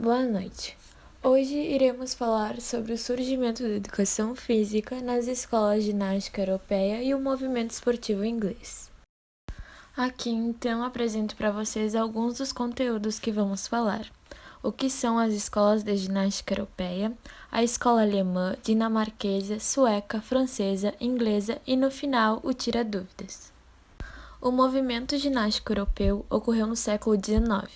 Boa noite. Hoje iremos falar sobre o surgimento da educação física nas escolas de ginástica europeia e o movimento esportivo inglês. Aqui então apresento para vocês alguns dos conteúdos que vamos falar. O que são as escolas de ginástica europeia, a escola alemã, dinamarquesa, sueca, francesa, inglesa e no final o tira-dúvidas. O movimento ginástico europeu ocorreu no século XIX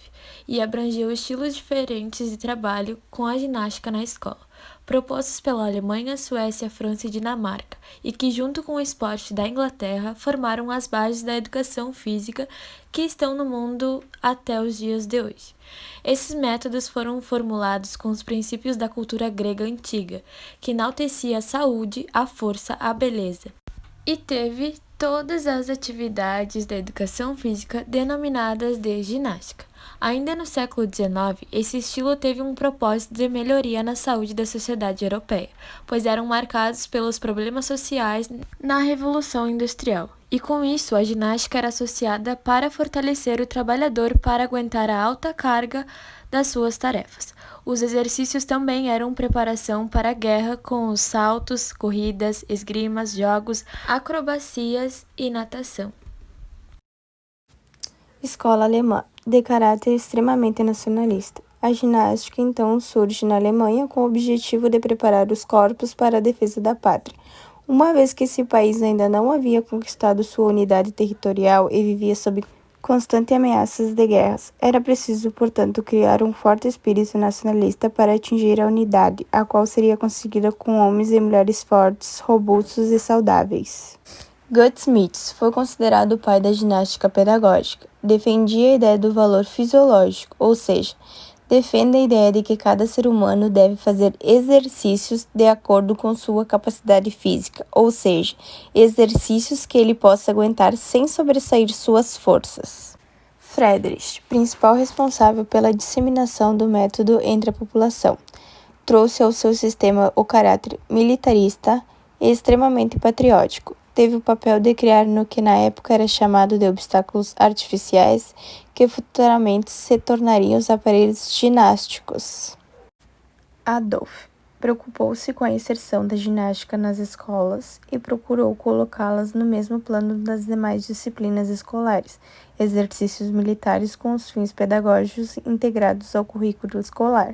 e abrangeu estilos diferentes de trabalho com a ginástica na escola, propostos pela Alemanha, Suécia, França e Dinamarca, e que, junto com o esporte da Inglaterra, formaram as bases da educação física que estão no mundo até os dias de hoje. Esses métodos foram formulados com os princípios da cultura grega antiga, que enaltecia a saúde, a força, a beleza, e teve todas as atividades da educação física denominadas de ginástica. Ainda no século XIX, esse estilo teve um propósito de melhoria na saúde da sociedade europeia, pois eram marcados pelos problemas sociais na Revolução Industrial. E com isso, a ginástica era associada para fortalecer o trabalhador para aguentar a alta carga das suas tarefas. Os exercícios também eram preparação para a guerra com os saltos, corridas, esgrimas, jogos, acrobacias e natação. Escola alemã, de caráter extremamente nacionalista. A ginástica então surge na Alemanha com o objetivo de preparar os corpos para a defesa da pátria. Uma vez que esse país ainda não havia conquistado sua unidade territorial e vivia sob constantes ameaças de guerras, era preciso, portanto, criar um forte espírito nacionalista para atingir a unidade, a qual seria conseguida com homens e mulheres fortes, robustos e saudáveis. Goldsmith foi considerado o pai da ginástica pedagógica. Defendia a ideia do valor fisiológico, ou seja, defende a ideia de que cada ser humano deve fazer exercícios de acordo com sua capacidade física, ou seja, exercícios que ele possa aguentar sem sobressair suas forças. Friedrich, principal responsável pela disseminação do método entre a população, trouxe ao seu sistema o caráter militarista e extremamente patriótico. Teve o papel de criar no que na época era chamado de obstáculos artificiais, que futuramente se tornariam os aparelhos ginásticos. Adolf preocupou-se com a inserção da ginástica nas escolas e procurou colocá-las no mesmo plano das demais disciplinas escolares, exercícios militares com os fins pedagógicos integrados ao currículo escolar.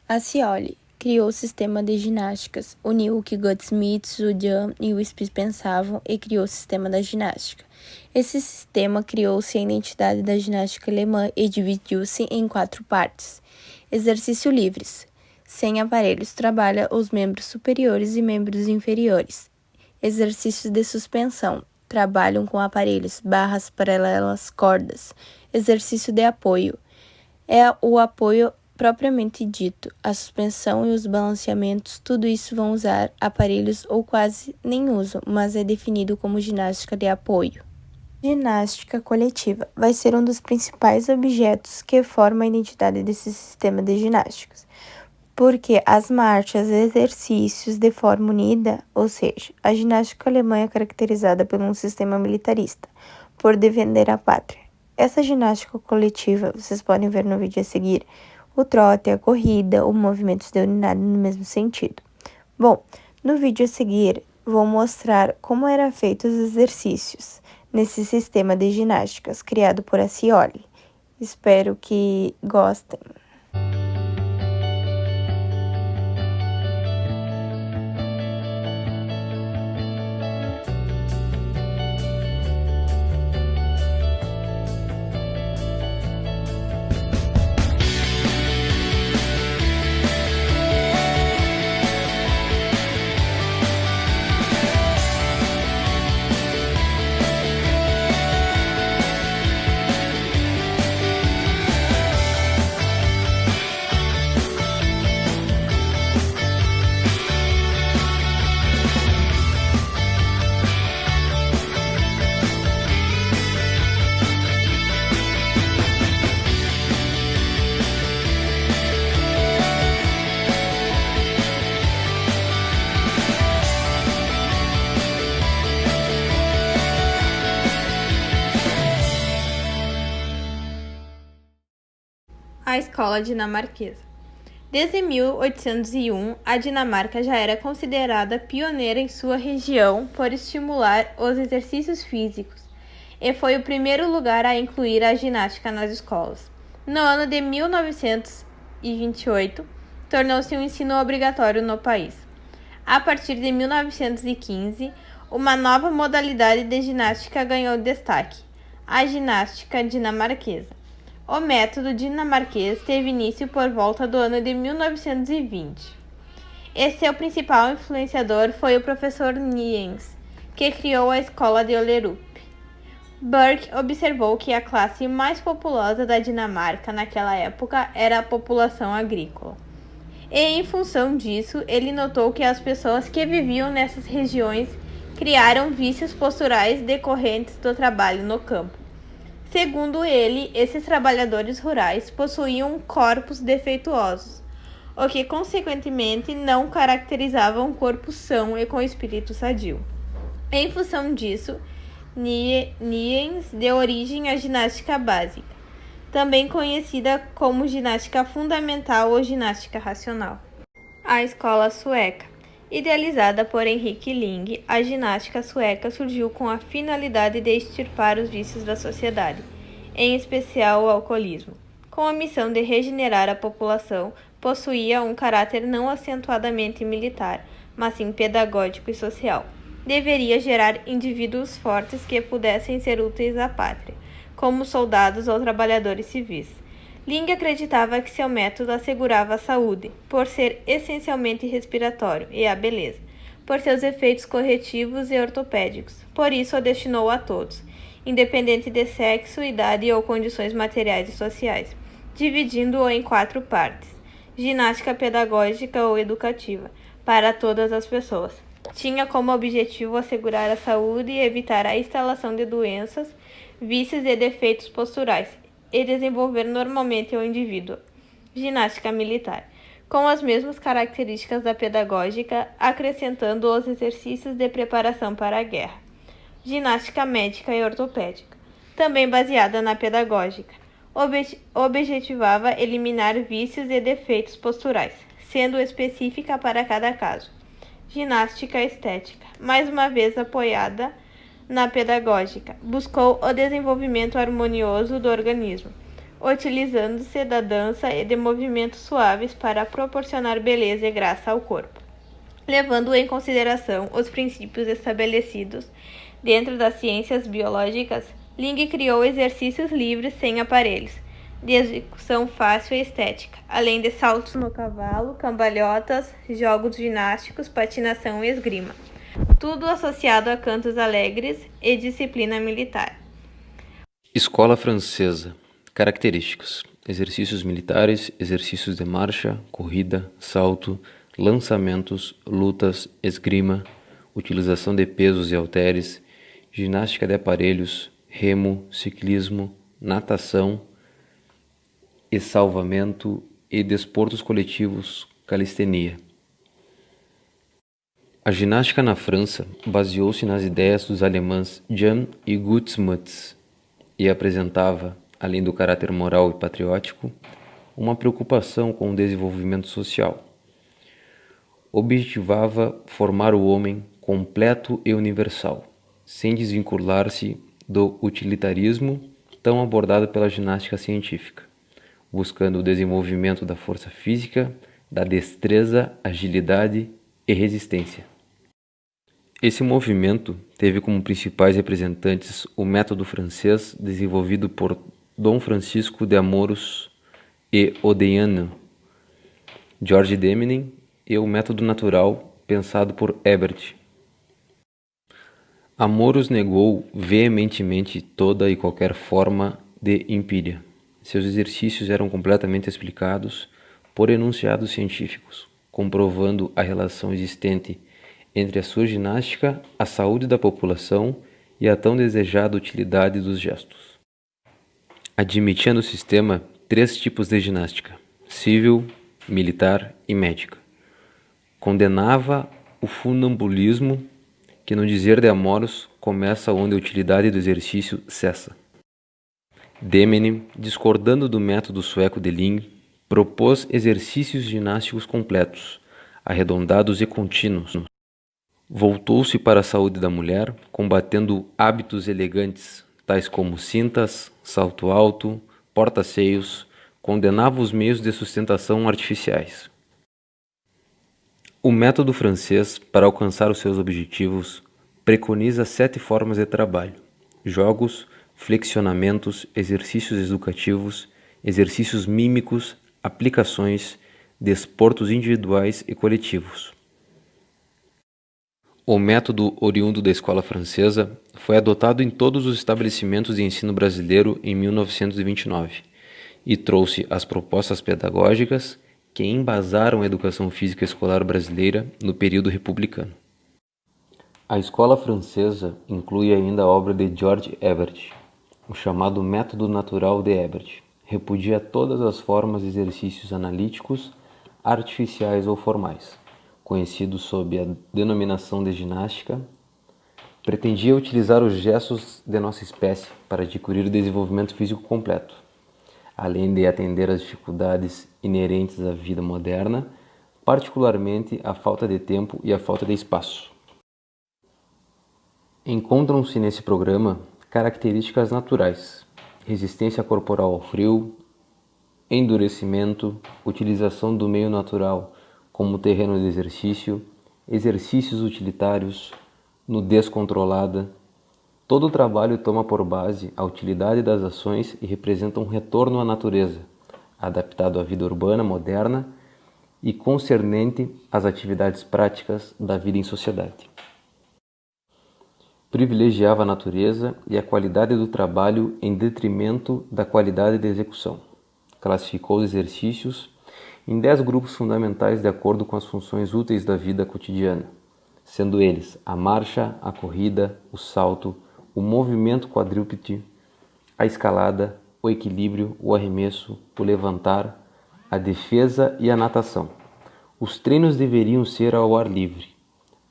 Accioli criou o sistema de ginásticas, uniu o que Goldsmith, Zhujiang e Spitz pensavam e criou o sistema da ginástica. Esse sistema criou-se a identidade da ginástica alemã e dividiu-se em 4 partes. Exercício livres. Sem aparelhos, trabalha os membros superiores e membros inferiores. Exercícios de suspensão. Trabalham com aparelhos, barras paralelas, cordas. Exercício de apoio. É o apoio propriamente dito, a suspensão e os balanceamentos, tudo isso vão usar aparelhos ou quase nem usam, mas é definido como ginástica de apoio. Ginástica coletiva vai ser um dos principais objetos que forma a identidade desse sistema de ginásticas, porque as marchas e exercícios de forma unida, ou seja, a ginástica alemã é caracterizada por um sistema militarista, por defender a pátria. Essa ginástica coletiva, vocês podem ver no vídeo a seguir, o trote, a corrida, o movimento de unidade no mesmo sentido. Bom, no vídeo a seguir, vou mostrar como eram feitos os exercícios nesse sistema de ginásticas criado por Accioli. Espero que gostem. A escola dinamarquesa. Desde 1801, a Dinamarca já era considerada pioneira em sua região por estimular os exercícios físicos e foi o primeiro lugar a incluir a ginástica nas escolas. No ano de 1928, tornou-se um ensino obrigatório no país. A partir de 1915, uma nova modalidade de ginástica ganhou destaque: a ginástica dinamarquesa. O método dinamarquês teve início por volta do ano de 1920. E seu principal influenciador foi o professor Niels, que criou a escola de Ollerup. Burke observou que a classe mais populosa da Dinamarca naquela época era a população agrícola. E, em função disso, ele notou que as pessoas que viviam nessas regiões criaram vícios posturais decorrentes do trabalho no campo. Segundo ele, esses trabalhadores rurais possuíam corpos defeituosos, o que consequentemente não caracterizava um corpo são e com espírito sadio. Em função disso, Niels deu origem à ginástica básica, também conhecida como ginástica fundamental ou ginástica racional. A escola sueca. Idealizada por Henrik Ling, a ginástica sueca surgiu com a finalidade de extirpar os vícios da sociedade, em especial o alcoolismo. Com a missão de regenerar a população, possuía um caráter não acentuadamente militar, mas sim pedagógico e social. Deveria gerar indivíduos fortes que pudessem ser úteis à pátria, como soldados ou trabalhadores civis. Ling acreditava que seu método assegurava a saúde, por ser essencialmente respiratório, e a beleza, por seus efeitos corretivos e ortopédicos. Por isso o destinou a todos, independente de sexo, idade ou condições materiais e sociais, dividindo-o em 4 partes: ginástica pedagógica ou educativa, para todas as pessoas. Tinha como objetivo assegurar a saúde e evitar a instalação de doenças, vícios e defeitos posturais, e desenvolver normalmente o indivíduo. Ginástica militar, com as mesmas características da pedagógica, acrescentando os exercícios de preparação para a guerra. Ginástica médica e ortopédica, também baseada na pedagógica, objetivava eliminar vícios e defeitos posturais, sendo específica para cada caso. Ginástica estética, mais uma vez apoiada na pedagógica, buscou o desenvolvimento harmonioso do organismo, utilizando-se da dança e de movimentos suaves para proporcionar beleza e graça ao corpo, levando em consideração os princípios estabelecidos dentro das ciências biológicas. Ling criou exercícios livres sem aparelhos, de execução fácil e estética, além de saltos no cavalo, cambalhotas, jogos ginásticos, patinação e esgrima, tudo associado a cantos alegres e disciplina militar. Escola francesa. Características: exercícios militares, exercícios de marcha, corrida, salto, lançamentos, lutas, esgrima, utilização de pesos e halteres, ginástica de aparelhos, remo, ciclismo, natação e salvamento e desportos coletivos, calistenia. A ginástica na França baseou-se nas ideias dos alemães Jan e Gutsmuth e apresentava, além do caráter moral e patriótico, uma preocupação com o desenvolvimento social. Objetivava formar o homem completo e universal, sem desvincular-se do utilitarismo tão abordado pela ginástica científica, buscando o desenvolvimento da força física, da destreza, agilidade e resistência. Esse movimento teve como principais representantes o método francês desenvolvido por Dom Francisco de Amoros e Odiano, George Demenin, e o método natural pensado por Ebert. Amoros negou veementemente toda e qualquer forma de empíria. Seus exercícios eram completamente explicados por enunciados científicos, comprovando a relação existente entre a sua ginástica, a saúde da população e a tão desejada utilidade dos gestos. Admitia no sistema 3 tipos de ginástica: civil, militar e médica. Condenava o funambulismo, que no dizer de Amoros começa onde a utilidade do exercício cessa. Demenin, discordando do método sueco de Ling, Propôs exercícios ginásticos completos, arredondados e contínuos. Voltou-se para a saúde da mulher, combatendo hábitos elegantes, tais como cintas, salto alto, porta-seios, condenava os meios de sustentação artificiais. O método francês, para alcançar os seus objetivos, preconiza 7 formas de trabalho: jogos, flexionamentos, exercícios educativos, exercícios mímicos, aplicações, desportos individuais e coletivos. O método oriundo da escola francesa foi adotado em todos os estabelecimentos de ensino brasileiro em 1929 e trouxe as propostas pedagógicas que embasaram a educação física escolar brasileira no período republicano. A escola francesa inclui ainda a obra de George Herbert, o chamado Método Natural de Herbert. Repudia todas as formas de exercícios analíticos, artificiais ou formais, conhecidos sob a denominação de ginástica. Pretendia utilizar os gestos de nossa espécie para adquirir o desenvolvimento físico completo, além de atender às dificuldades inerentes à vida moderna, particularmente a falta de tempo e a falta de espaço. Encontram-se nesse programa características naturais: resistência corporal ao frio, endurecimento, utilização do meio natural como terreno de exercício, exercícios utilitários, nudez controlada. Todo o trabalho toma por base a utilidade das ações e representa um retorno à natureza, adaptado à vida urbana moderna e concernente às atividades práticas da vida em sociedade. Privilegiava a natureza e a qualidade do trabalho em detrimento da qualidade da execução. Classificou os exercícios em 10 grupos fundamentais de acordo com as funções úteis da vida cotidiana, sendo eles a marcha, a corrida, o salto, o movimento quadrúpede, a escalada, o equilíbrio, o arremesso, o levantar, a defesa e a natação. Os treinos deveriam ser ao ar livre,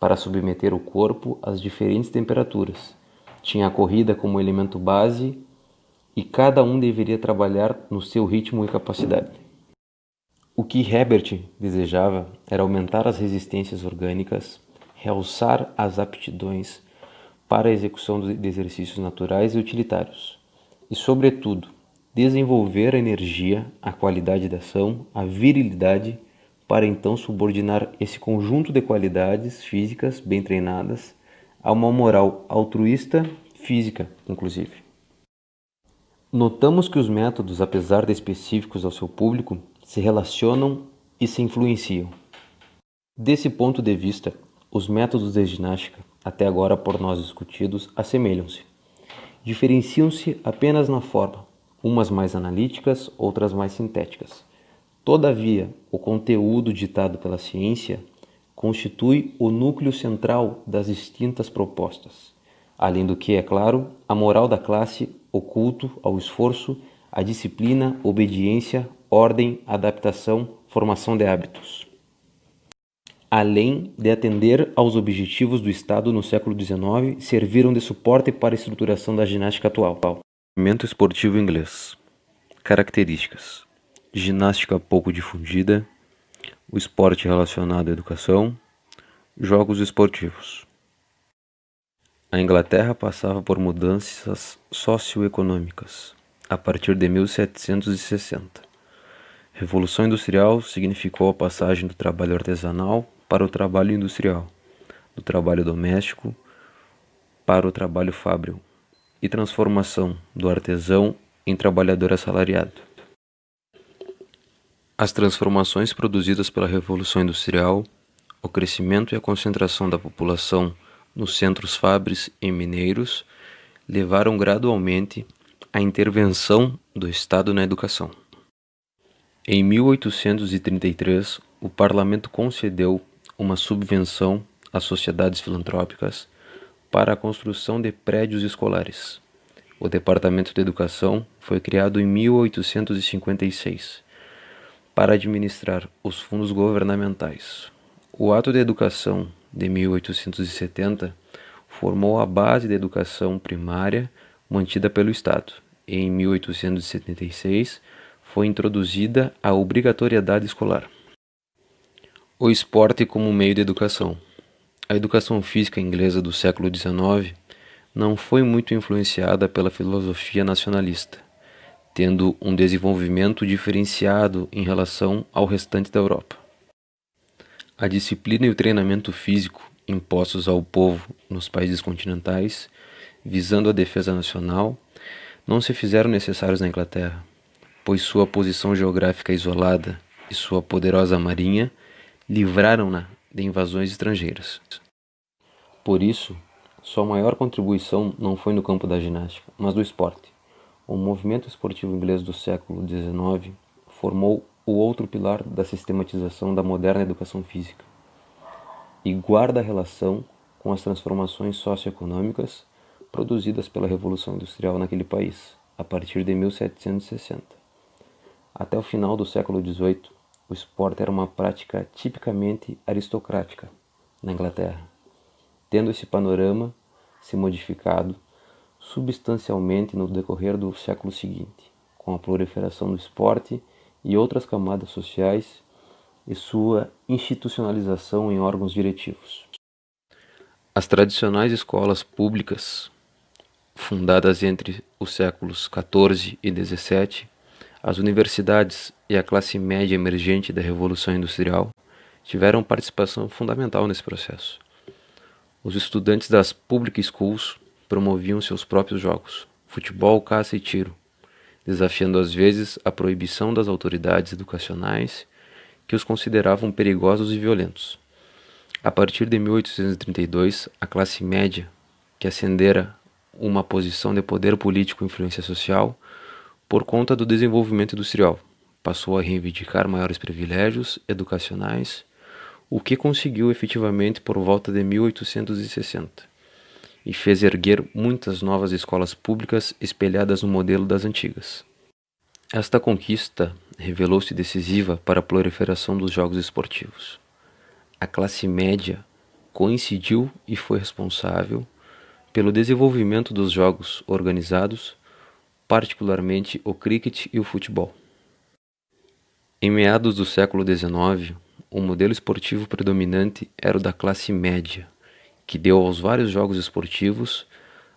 para submeter o corpo às diferentes temperaturas. Tinha a corrida como elemento base e cada um deveria trabalhar no seu ritmo e capacidade. O que Herbert desejava era aumentar as resistências orgânicas, realçar as aptidões para a execução de exercícios naturais e utilitários, e, sobretudo, desenvolver a energia, a qualidade da ação, a virilidade, para então subordinar esse conjunto de qualidades físicas bem treinadas a uma moral altruísta, física, inclusive. Notamos que os métodos, apesar de específicos ao seu público, se relacionam e se influenciam. Desse ponto de vista, os métodos de ginástica, até agora por nós discutidos, assemelham-se. Diferenciam-se apenas na forma, umas mais analíticas, outras mais sintéticas. Todavia, o conteúdo ditado pela ciência constitui o núcleo central das distintas propostas, além do que, é claro, a moral da classe, o culto ao esforço, a disciplina, obediência, ordem, adaptação, formação de hábitos. Além de atender aos objetivos do Estado no século XIX, serviram de suporte para a estruturação da ginástica atual. Movimento esportivo inglês. Características: ginástica pouco difundida, o esporte relacionado à educação, jogos esportivos. A Inglaterra passava por mudanças socioeconômicas a partir de 1760. Revolução Industrial significou a passagem do trabalho artesanal para o trabalho industrial, do trabalho doméstico para o trabalho fábril, e transformação do artesão em trabalhador assalariado. As transformações produzidas pela Revolução Industrial, o crescimento e a concentração da população nos centros fábreis e mineiros levaram gradualmente à intervenção do Estado na educação. Em 1833, o Parlamento concedeu uma subvenção às sociedades filantrópicas para a construção de prédios escolares. O Departamento de Educação foi criado em 1856 para administrar os fundos governamentais. O Ato de Educação de 1870 formou a base da educação primária mantida pelo Estado e, em 1876, foi introduzida a obrigatoriedade escolar. O esporte como meio de educação. A educação física inglesa do século XIX não foi muito influenciada pela filosofia nacionalista, tendo um desenvolvimento diferenciado em relação ao restante da Europa. A disciplina e o treinamento físico impostos ao povo nos países continentais, visando a defesa nacional, não se fizeram necessários na Inglaterra, pois sua posição geográfica isolada e sua poderosa marinha livraram-na de invasões estrangeiras. Por isso, sua maior contribuição não foi no campo da ginástica, mas do esporte. O movimento esportivo inglês do século XIX formou o outro pilar da sistematização da moderna educação física e guarda relação com as transformações socioeconômicas produzidas pela Revolução Industrial naquele país, a partir de 1760. Até o final do século XVIII, o esporte era uma prática tipicamente aristocrática na Inglaterra, tendo esse panorama se modificado substancialmente no decorrer do século seguinte, com a proliferação do esporte e outras camadas sociais e sua institucionalização em órgãos diretivos. As tradicionais escolas públicas, fundadas entre os séculos XIV e XVII, as universidades e a classe média emergente da Revolução Industrial tiveram participação fundamental nesse processo. Os estudantes das public schools promoviam seus próprios jogos, futebol, caça e tiro, desafiando às vezes a proibição das autoridades educacionais que os consideravam perigosos e violentos. A partir de 1832, a classe média, que ascendera uma posição de poder político e influência social, por conta do desenvolvimento industrial, passou a reivindicar maiores privilégios educacionais, o que conseguiu efetivamente por volta de 1860, e fez erguer muitas novas escolas públicas espelhadas no modelo das antigas. Esta conquista revelou-se decisiva para a proliferação dos jogos esportivos. A classe média coincidiu e foi responsável pelo desenvolvimento dos jogos organizados, particularmente o cricket e o futebol. Em meados do século XIX, o modelo esportivo predominante era o da classe média, que deu aos vários jogos esportivos,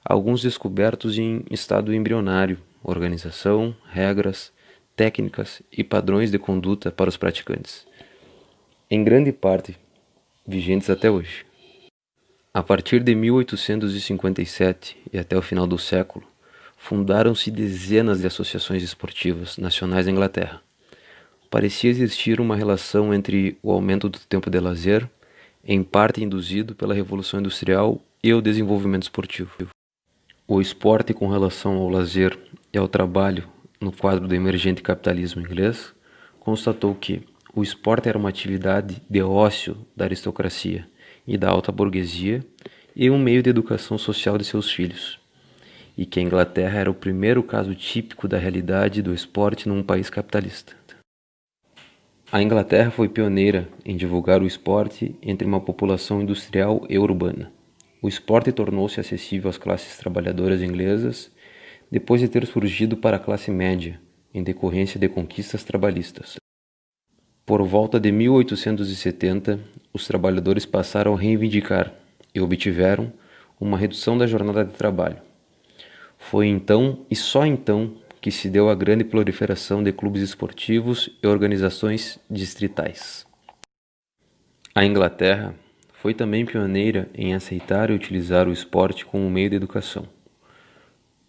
alguns descobertos em estado embrionário, organização, regras, técnicas e padrões de conduta para os praticantes, em grande parte vigentes até hoje. A partir de 1857 e até o final do século, fundaram-se dezenas de associações esportivas nacionais na Inglaterra. Parecia existir uma relação entre o aumento do tempo de lazer, em parte induzido pela Revolução Industrial, e o desenvolvimento esportivo. O esporte com relação ao lazer e ao trabalho no quadro do emergente capitalismo inglês constatou que o esporte era uma atividade de ócio da aristocracia e da alta burguesia e um meio de educação social de seus filhos, e que a Inglaterra era o primeiro caso típico da realidade do esporte num país capitalista. A Inglaterra foi pioneira em divulgar o esporte entre uma população industrial e urbana. O esporte tornou-se acessível às classes trabalhadoras inglesas depois de ter surgido para a classe média, em decorrência de conquistas trabalhistas. Por volta de 1870, os trabalhadores passaram a reivindicar e obtiveram uma redução da jornada de trabalho. Foi então e só então que se deu a grande proliferação de clubes esportivos e organizações distritais. A Inglaterra foi também pioneira em aceitar e utilizar o esporte como meio de educação.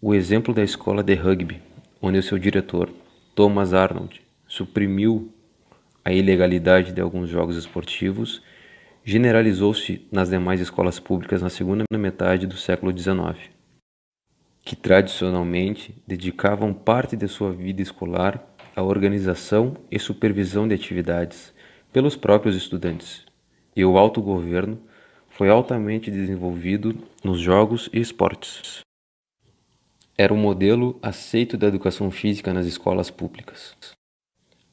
O exemplo da escola de rugby, onde o seu diretor, Thomas Arnold, suprimiu a ilegalidade de alguns jogos esportivos, generalizou-se nas demais escolas públicas na segunda metade do século XIX, que tradicionalmente dedicavam parte de sua vida escolar à organização e supervisão de atividades pelos próprios estudantes, e o autogoverno foi altamente desenvolvido nos jogos e esportes. Era o modelo aceito da educação física nas escolas públicas.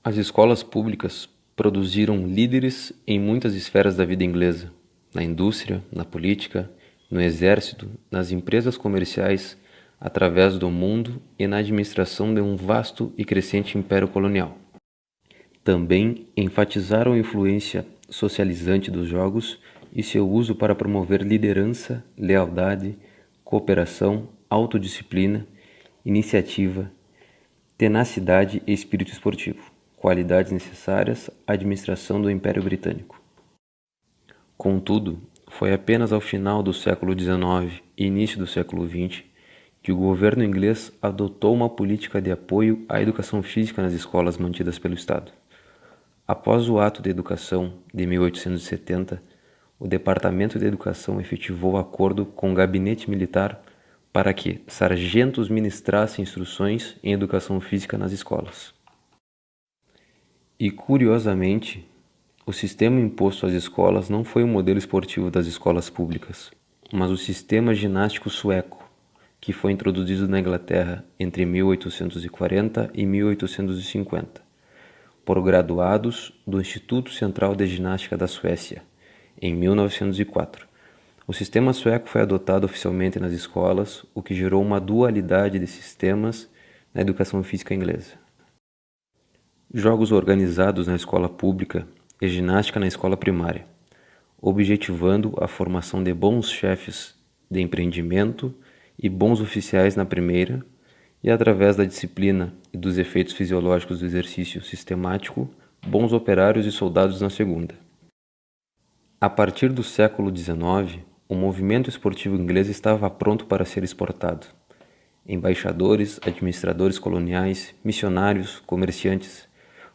As escolas públicas produziram líderes em muitas esferas da vida inglesa, na indústria, na política, no exército, nas empresas comerciais, através do mundo e na administração de um vasto e crescente império colonial. Também enfatizaram a influência socializante dos jogos e seu uso para promover liderança, lealdade, cooperação, autodisciplina, iniciativa, tenacidade e espírito esportivo, qualidades necessárias à administração do Império Britânico. Contudo, foi apenas ao final do século XIX e início do século XX que o governo inglês adotou uma política de apoio à educação física nas escolas mantidas pelo Estado. Após o Ato de Educação de 1870, o Departamento de Educação efetivou acordo com o Gabinete Militar para que sargentos ministrassem instruções em educação física nas escolas. E, curiosamente, o sistema imposto às escolas não foi o modelo esportivo das escolas públicas, mas o sistema ginástico sueco, que foi introduzido na Inglaterra entre 1840 e 1850, por graduados do Instituto Central de Ginástica da Suécia, em 1904. O sistema sueco foi adotado oficialmente nas escolas, o que gerou uma dualidade de sistemas na educação física inglesa. Jogos organizados na escola pública e ginástica na escola primária, objetivando a formação de bons chefes de empreendimento e bons oficiais na primeira, e através da disciplina e dos efeitos fisiológicos do exercício sistemático, bons operários e soldados na segunda. A partir do século XIX, o movimento esportivo inglês estava pronto para ser exportado. Embaixadores, administradores coloniais, missionários, comerciantes,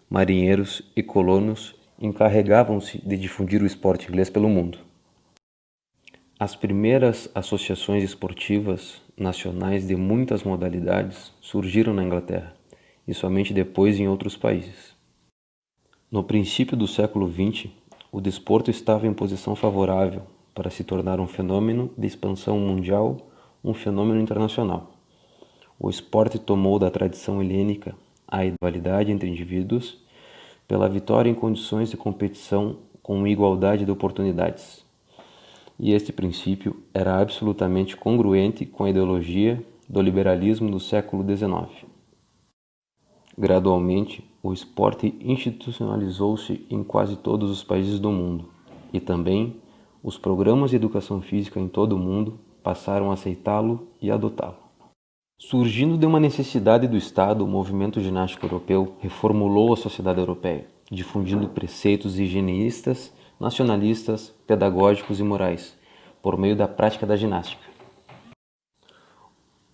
marinheiros e colonos encarregavam-se de difundir o esporte inglês pelo mundo. As primeiras associações esportivas nacionais de muitas modalidades surgiram na Inglaterra e somente depois em outros países. No princípio do século XX, o desporto estava em posição favorável para se tornar um fenômeno de expansão mundial, um fenômeno internacional. O esporte tomou da tradição helênica a igualdade entre indivíduos pela vitória em condições de competição com igualdade de oportunidades. E este princípio era absolutamente congruente com a ideologia do liberalismo do século XIX. Gradualmente, o esporte institucionalizou-se em quase todos os países do mundo, e também os programas de educação física em todo o mundo passaram a aceitá-lo e adotá-lo. Surgindo de uma necessidade do Estado, o movimento ginástico europeu reformulou a sociedade europeia, difundindo preceitos higienistas, nacionalistas, pedagógicos e morais, por meio da prática da ginástica.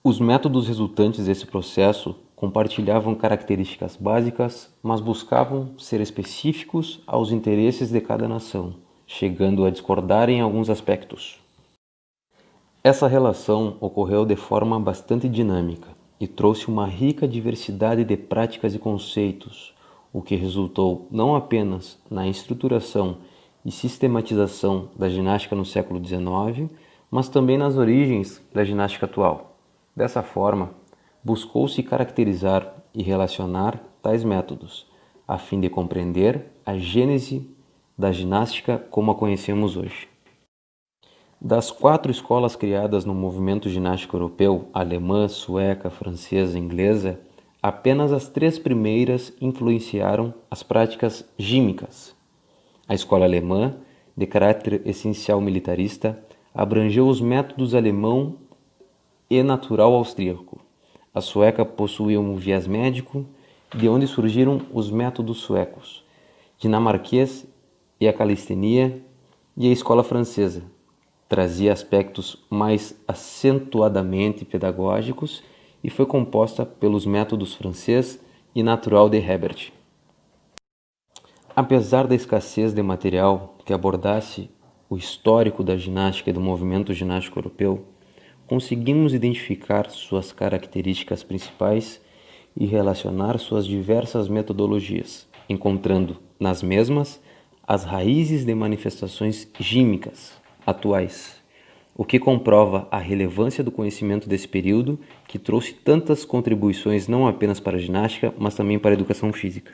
Os métodos resultantes desse processo compartilhavam características básicas, mas buscavam ser específicos aos interesses de cada nação, chegando a discordar em alguns aspectos. Essa relação ocorreu de forma bastante dinâmica e trouxe uma rica diversidade de práticas e conceitos, o que resultou não apenas na estruturação e sistematização da ginástica no século XIX, mas também nas origens da ginástica atual. Dessa forma, buscou-se caracterizar e relacionar tais métodos, a fim de compreender a gênese da ginástica como a conhecemos hoje. Das 4 escolas criadas no movimento ginástico europeu, alemã, sueca, francesa e inglesa, apenas as 3 primeiras influenciaram as práticas gímicas. A escola alemã, de caráter essencial militarista, abrangeu os métodos alemão e natural austríaco. A sueca possuía um viés médico, de onde surgiram os métodos suecos, dinamarquês e a calistenia, e a escola francesa trazia aspectos mais acentuadamente pedagógicos e foi composta pelos métodos francês e natural de Hebert. Apesar da escassez de material que abordasse o histórico da ginástica e do movimento ginástico europeu, conseguimos identificar suas características principais e relacionar suas diversas metodologias, encontrando nas mesmas as raízes de manifestações gímicas atuais, o que comprova a relevância do conhecimento desse período que trouxe tantas contribuições não apenas para a ginástica, mas também para a educação física.